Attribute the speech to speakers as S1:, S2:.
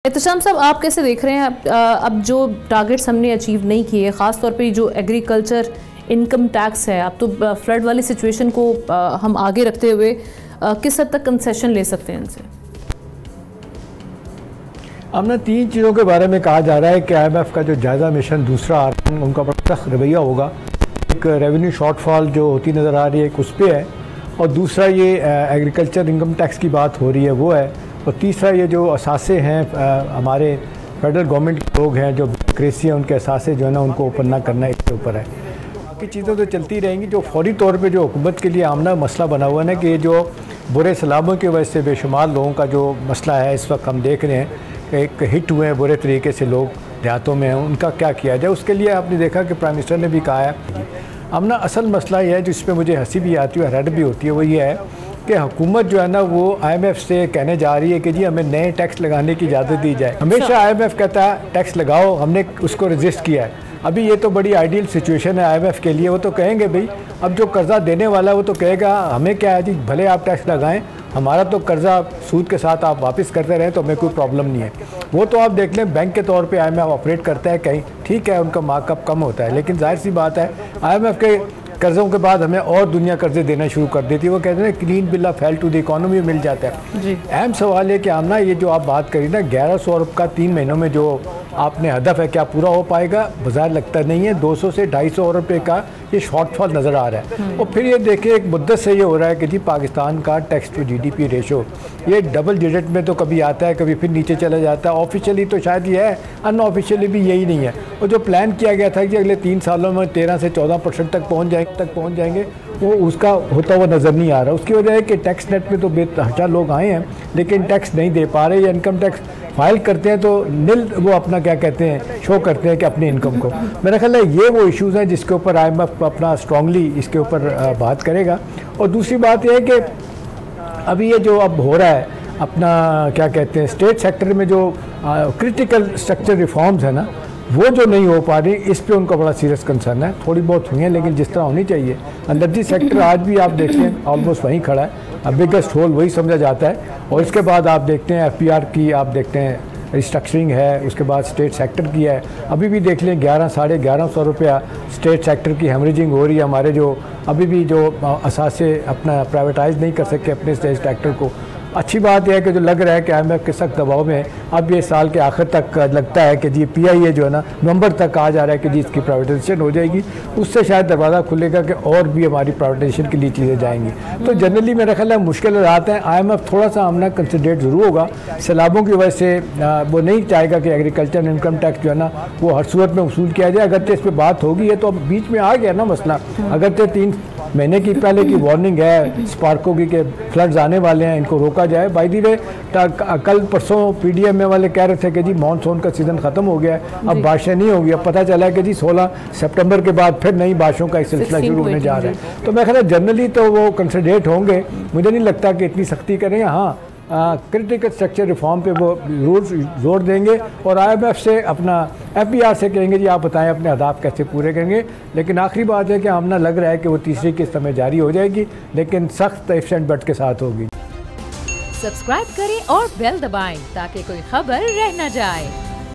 S1: एहतशाम साहब, आप कैसे देख रहे हैं अब जो टारगेट्स हमने अचीव नहीं किए, ख़ास तौर पे जो एग्रीकल्चर इनकम टैक्स है, अब तो फ्लड वाली सिचुएशन को हम आगे रखते हुए किस हद तक कंसेशन ले सकते हैं इनसे?
S2: अब ना तीन चीज़ों के बारे में कहा जा रहा है कि IMF का जो जायज़ा मिशन दूसरा आ रहा है उनका बड़ा सख्त रवैया होगा। एक रेवेन्यू शॉर्टफॉल जो होती नज़र आ रही है एक उस पर है, और दूसरा ये एग्रीकल्चर इनकम टैक्स की बात हो रही है वो है, और तीसरा ये जो असासे हैं हमारे फेडरल गवर्नमेंट के लोग हैं जो ब्यूरोक्रेसी है उनके असासे जो है ना उनको ओपन ना करना इसके ऊपर है। बाकी चीज़ें तो चलती रहेंगी। जो फौरी तौर पे जो हुकूमत के लिए आमना मसला बना हुआ है ना कि ये जो बुरे सैलाबों की वजह से बेशुमार लोगों का जो मसला है इस वक्त हम देख रहे हैं, एक हिट हुए हैं बुरे तरीके से लोग देहातों में हैं, उनका क्या किया जाए। उसके लिए आपने देखा कि प्राइम मिनिस्टर ने भी कहा है। अब ना असल मसला ये है जिस पर मुझे हंसी भी आती है, हैरत भी होती है, वो ये है कि हुकूमत जो है ना वो IMF से कहने जा रही है कि जी हमें नए टैक्स लगाने की इजाज़त दी जाए। हमेशा IMF कहता है टैक्स लगाओ, हमने उसको रजिस्ट किया है। अभी ये तो बड़ी आइडियल सिचुएशन है IMF के लिए। वो तो कहेंगे भाई अब जो कर्ज़ा देने वाला है वो तो कहेगा हमें क्या है जी, भले आप टैक्स लगाएं, हमारा तो कर्ज़ा सूद के साथ आप वापस करते रहें तो हमें कोई प्रॉब्लम नहीं है। वो तो आप देख लें बैंक के तौर पे IMF ऑपरेट करता है, कहीं ठीक है उनका मार्कअप कम होता है, लेकिन जाहिर सी बात है IMF के कर्ज़ों के बाद हमें और दुनिया कर्जे देना शुरू कर देती है। वो कहते हैं clean bill of health to the economy मिल जाता है। अहम सवाल है कि आमना ये जो आप बात करी ना 1100 अरब का 3 महीनों में जो आपने हदफ है क्या पूरा हो पाएगा? बाजार लगता नहीं है। 200 से 250 अरब रुपये का ये शॉर्टफॉल नज़र आ रहा है। और फिर ये देखिए एक मुद्दत से ये हो रहा है कि जी पाकिस्तान का टैक्स टू GDP रेशो ये डबल डिजिट में तो कभी आता है कभी फिर नीचे चला जाता है। ऑफिशियली तो शायद ये है, अनऑफिशियली भी यही नहीं है। और जो प्लान किया गया था कि अगले 3 सालों में 13 से 14% तक पहुँच जाएंगे वो उसका होता हुआ नज़र नहीं आ रहा। उसकी वजह है कि टैक्स नेट में तो बेतहाशा लोग आए हैं लेकिन टैक्स नहीं दे पा रहे, या इनकम टैक्स फाइल करते हैं तो नील वो अपना क्या कहते हैं शो करते हैं कि अपनी इनकम को। मेरा ख्याल है ये वो इश्यूज़ हैं जिसके ऊपर IMF अपना स्ट्रांगली इसके ऊपर बात करेगा। और दूसरी बात यह है कि अभी ये जो अब हो रहा है अपना क्या कहते हैं स्टेट सेक्टर में जो क्रिटिकल स्ट्रक्चर रिफॉर्म्स है ना वो जो नहीं हो पा रही, इस पे उनका बड़ा सीरियस कंसर्न है। थोड़ी बहुत हुई हैं लेकिन जिस तरह होनी चाहिए। एनर्जी सेक्टर आज भी आप देखते हैं ऑलमोस्ट वहीं खड़ा है, अब बिगेस्ट होल वही समझा जाता है। और इसके बाद आप देखते हैं FPR की आप देखते हैं रिस्ट्रक्चरिंग है, उसके बाद स्टेट सेक्टर की है। अभी भी देख लें 1100-1150 रुपया स्टेट सेक्टर की हेमरेजिंग हो रही है। हमारे जो अभी भी जो असासे अपना प्राइवेटाइज नहीं कर सके अपने स्टेट सेक्टर को। अच्छी बात यह है कि जो लग रहा है कि IMF के सख्त दबाव में अब ये साल के आखिर तक लगता है कि जी PIA जो है ना नवंबर तक कहा जा रहा है कि जी इसकी प्राइवेटाइजेशन हो जाएगी। उससे शायद दरवाज़ा खुलेगा कि और भी हमारी प्राइवेटाइजेशन के लिए चीज़ें जाएंगी। तो जनरली मेरा ख्याल है मुश्किल हालात हैं। IMF थोड़ा सा हमने कंसिडरेट ज़रूर होगा। सैलाबों की वजह से वो नहीं चाहेगा कि एग्रीकल्चर इनकम टैक्स जो है ना वो हर सूरत में वसूल किया जाए। अगर तो इस पर बात होगी, ये तो बीच में आ गया ना मसला। अगर तो 3 महीने की पहले की वार्निंग है स्पार्को की कि फ्लड्स आने वाले हैं, इनको रोका जाए। बाय द वे कल परसों PDM वाले कह रहे थे कि जी मानसून का सीज़न ख़त्म हो गया है, अब बारिशें नहीं होगी। अब पता चला है कि जी 16 सितंबर के बाद फिर नई बारिशों का एक सिलसिला शुरू होने जा रहा है। तो मैं ख्याल जनरली तो वो कंसिडरेट होंगे, मुझे नहीं लगता कि इतनी सख्ती करेंगे। हाँ क्रिटिकल स्ट्रक्चर रिफॉर्म पे वो जोर देंगे और IMF से अपना FPR से कहेंगे जी आप बताएं अपने अहदाफ कैसे पूरे करेंगे। लेकिन आखिरी बात है कि हमने लग रहा है कि वो तीसरी किस्त में जारी हो जाएगी, लेकिन सख्त एफिशिएंट बट के साथ होगी।
S3: सब्सक्राइब करें और बेल दबाएं ताकि कोई खबर रह न जाए।